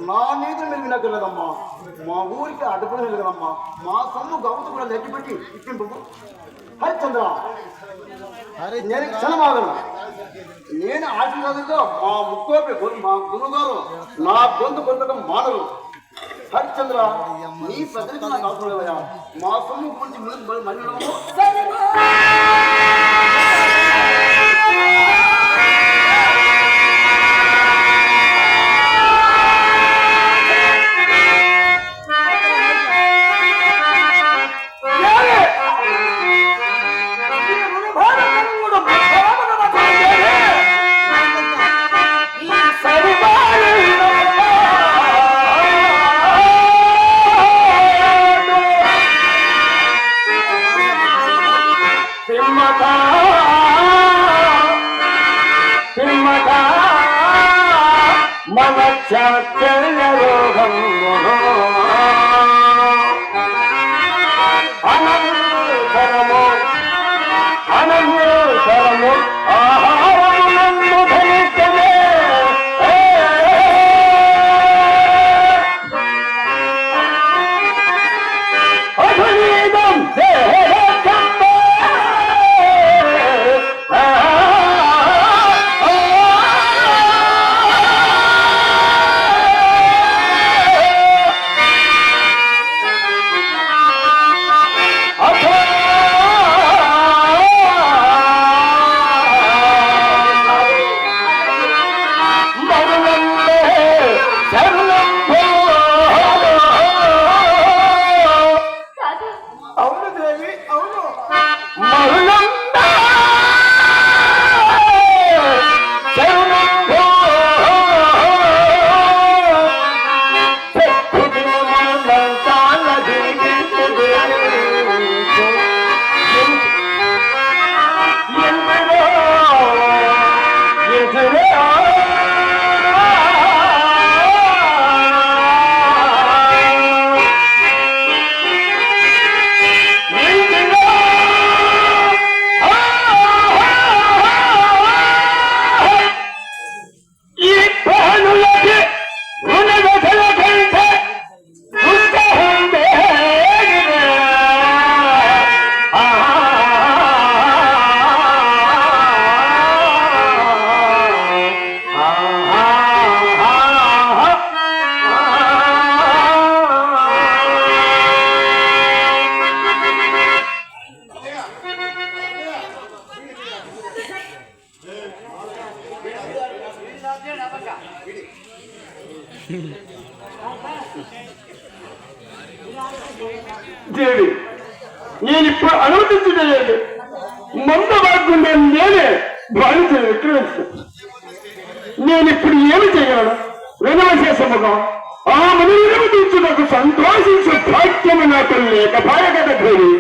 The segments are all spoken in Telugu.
నా నీతిని మీరు వినక్కర్లేదమ్మా. మా ఊరికి అడ్డుపడి కదమ్మా. మా సొమ్ము గౌతు కూడా లెక్కిపెట్టి ఇప్పింపు. హరిచంద్ర, నేను క్షణమాగను. నేను ఆశీర్వాదంతో మా ముక్కోపి మా గురువుగారు నా గొంతు పొందడం మానరు. హరిచంద్ర, నీ ప్రజలకు నాకు అవసరం లేవయ్యా. మా సొమ్ము గురించి మళ్ళీ దేవి, నేను ఇప్పుడు అనుమతించలేదు. మంద వాగ్గుండే నేనే బాధిత విక్రమిస్తాను. నేను ఇప్పుడు ఏమి చేయగలను? వినవశేషముగా ఆ మనులను తీర్చుటకు సంతోషించు భాగ్యము నాకు లేకపోయే కదా దేవి.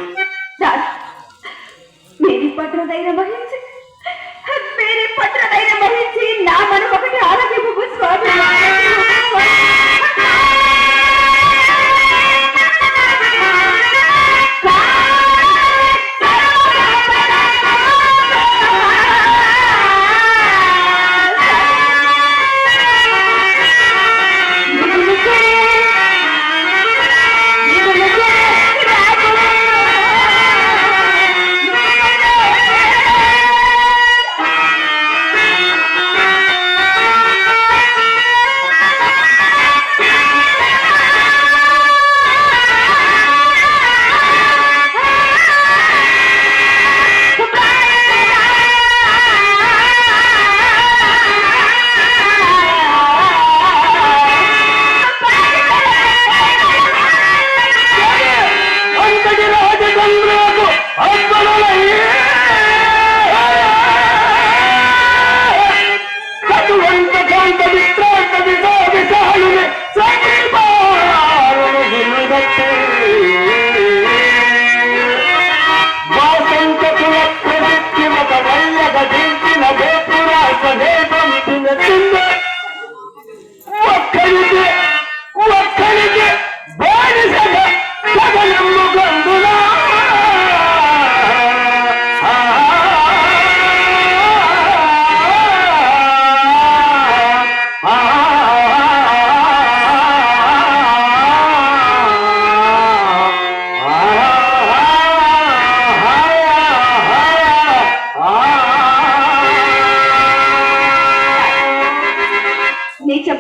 మేరీ పత్రదైన వహించి నా మనం ఒకటి ఆరోగ్యపు స్వామి.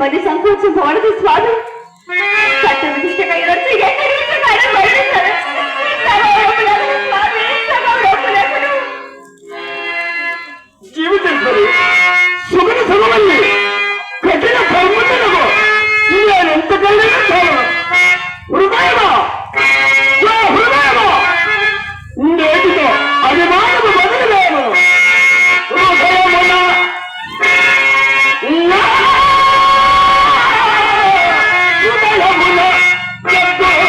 ನಿಮ್ಮಲ್ಲಿ ಸಂಕೋಚಬಾರದು ಸ್ವಾಮಿ. ಕಟ್ಟದ ದಿಷ್ಟಕೈ ರೊಚ್ಚಿ ಎಣ್ಣೆ ಕಾರಣ ಬಯಸುತ್ತಾರೆ. ಸ್ವಾಮಿ ಜೀವಿತದಲ್ಲಿ ಸುಗಮ ಸುಗಮಲ್ಲಿ ಕಠಿಣ ಕರ್ಮದನಗೋ ಇನ್ನೇನೆಂತ ಕಲ್ಲಿನ ಸಾಲ ಹೃದಯದ ಹೃದಯದ ನೇಟಿದ ಅಭಿಮಾನದ ಬದಲಿದೇನು ಹೃದಯ ಮನ ಹೃದಯ ಮುನ ಸಿದ್ಧಯ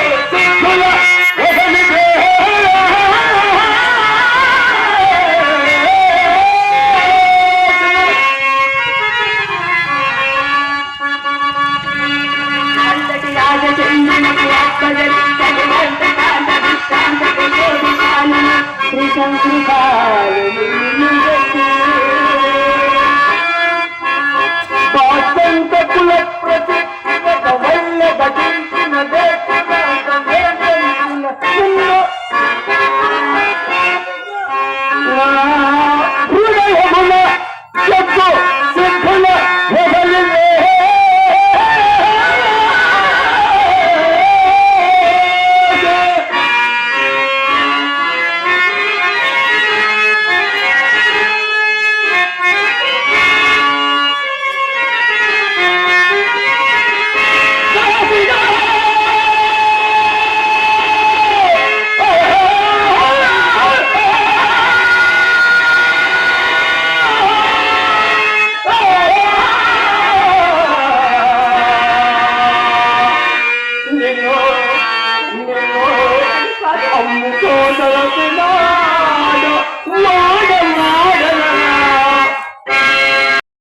ಹೆಸಲಿದೆ ಸ್ವಾತಂತ್ರ್ಯ ಕುಲ ಪ್ರತಿ ಒಳ್ಳೆ ಬದುಕಿನ ಹೃದಯ ಮುನ ಶಬ್ದ ಸಿದ್ಧನ ಹೆಸಲಿದೆ ಅಮ್ಮು ಸೋದರತೆ